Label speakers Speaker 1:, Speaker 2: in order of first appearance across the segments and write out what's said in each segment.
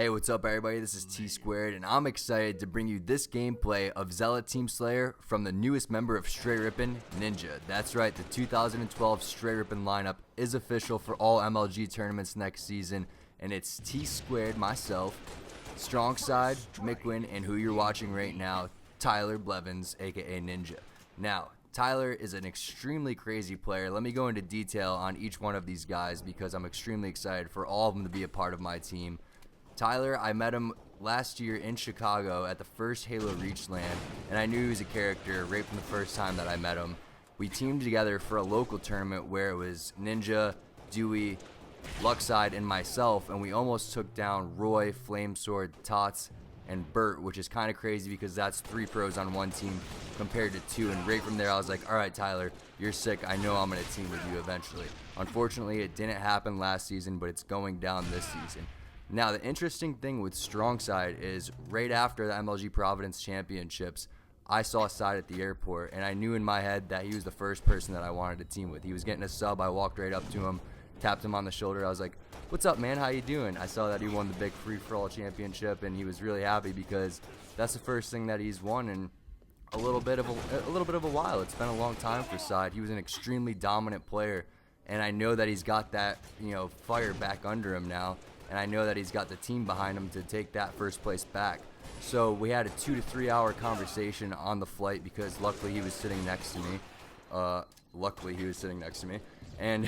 Speaker 1: Hey, what's up everybody? This is T2, and I'm excited to bring you this gameplay of Zealot Team Slayer from the newest member of Str8 Rippin Ninja. That's right, the 2012 Str8 Rippin lineup is official for all MLG tournaments next season, and it's T2, myself, Str8, Mikwin, and who you're watching right now, Tyler Blevins, aka Ninja. Now, Tyler is an extremely crazy player. Let me go into detail on each one of these guys because I'm extremely excited for all of them to be a part of my team. Tyler, I met him last year in Chicago at the first Halo Reach LAN, and I knew he was a character right from the first time that I met him. We teamed together for a local tournament where it was Ninja, Dewey, Luckside, and myself, and we almost took down Roy, Flamesword, Tots, and Bert, which is kind of crazy because that's 3 pros on one team compared to 2, and right from there I was like, alright Tyler, you're sick, I know I'm going to team with you eventually. Unfortunately, it didn't happen last season, but it's going down this season. Now, the interesting thing with Str8 is right after the MLG Providence Championships, I saw Side at the airport, and I knew in my head that he was the first person that I wanted to team with. He was getting a sub. I walked right up to him, tapped him on the shoulder. I was like, "What's up, man? How you doing?" I saw that he won the big free-for-all championship, and he was really happy because that's the first thing that he's won in a little bit of a while. It's been a long time for Side. He was an extremely dominant player, and I know that he's got that fire back under him now. And I know that he's got the team behind him to take that first place back. So we had a 2 to 3 hour conversation on the flight because luckily he was sitting next to me. And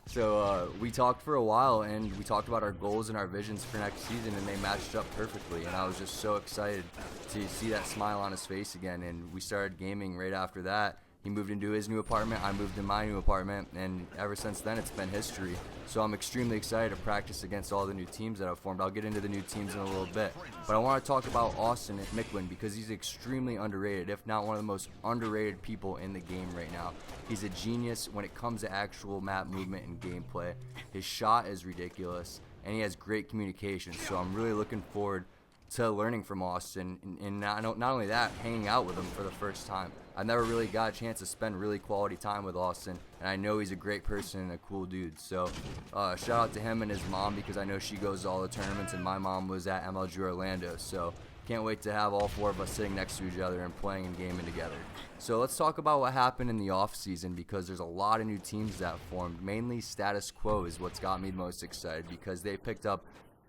Speaker 1: so we talked for a while, and we talked about our goals and our visions for next season, and they matched up perfectly. And I was just so excited to see that smile on his face again. And we started gaming right after that. He moved into his new apartment, I moved in my new apartment, and ever since then it's been history. So I'm extremely excited to practice against all the new teams that I've formed. I'll get into the new teams in a little bit. But I want to talk about Austin at Mikwin because he's extremely underrated, if not one of the most underrated people in the game right now. He's a genius when it comes to actual map movement and gameplay. His shot is ridiculous, and he has great communication. So I'm really looking forward to learning from Austin, and not only that, hanging out with him for the first time. I've never really got a chance to spend really quality time with Austin, and I know he's a great person and a cool dude. So shout out to him and his mom because I know she goes to all the tournaments, and my mom was at MLG Orlando. So can't wait to have all 4 of us sitting next to each other and playing and gaming together. So let's talk about what happened in the off season because there's a lot of new teams that formed. Mainly Status Quo is what's got me most excited because they picked up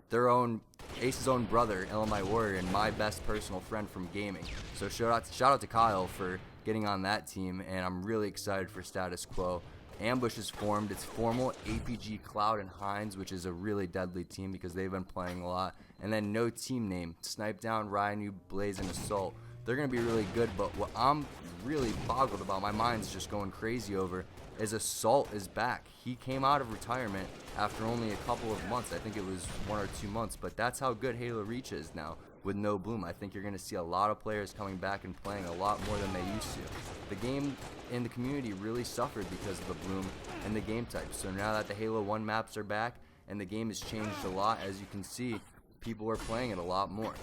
Speaker 1: their own Ace's own brother, Illinois Warrior, and my best personal friend from gaming. So shout out to Kyle for getting on that team, and I'm really excited for Status Quo. Ambush is formed. It's formal APG, Cloud, and Hines, which is a really deadly team because they've been playing a lot. And then no team name, Snipe Down, Ryan, Blaze, and Assault. They're going to be really good, but what I'm really boggled about, my mind's just going crazy over, is Assault is back. He came out of retirement after only a couple of months. I think it was 1 or 2 months, but that's how good Halo Reach is now with no Bloom. I think you're going to see a lot of players coming back and playing a lot more than they used to. The game in the community really suffered because of the Bloom and the game type. So now that the Halo 1 maps are back and the game has changed a lot, as you can see, people are playing it a lot more.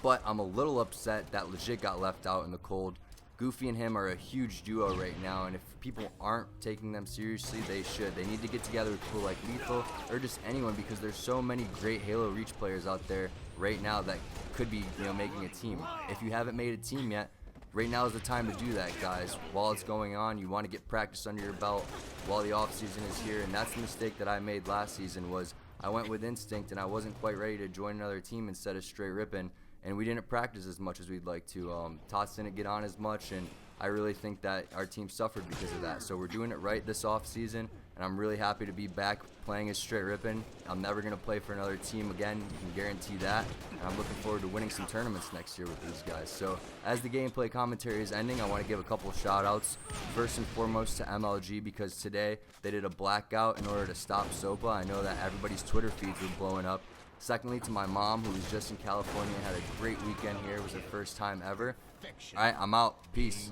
Speaker 1: But I'm a little upset that Legit got left out in the cold. Goofy and him are a huge duo right now, and if people aren't taking them seriously, they should. They need to get together with people like Lethal or just anyone because there's so many great Halo Reach players out there right now that could be making a team. If you haven't made a team yet, right now is the time to do that, guys. While it's going on, you want to get practice under your belt while the off season is here, and that's the mistake that I made last season was I went with Instinct and I wasn't quite ready to join another team instead of Str8 Rippin. And we didn't practice as much as we'd like to. Tots didn't get on as much, and I really think that our team suffered because of that. So we're doing it right this off season, and I'm really happy to be back playing as Str8 Rippin. I'm never going to play for another team again, you can guarantee that. And I'm looking forward to winning some tournaments next year with these guys. So as the gameplay commentary is ending, I want to give a couple shout outs. First and foremost to MLG because today they did a blackout in order to stop SOPA. I know that everybody's Twitter feeds were blowing up. Secondly, to my mom, who was just in California and had a great weekend here. It was her first time ever. Alright, I'm out. Peace.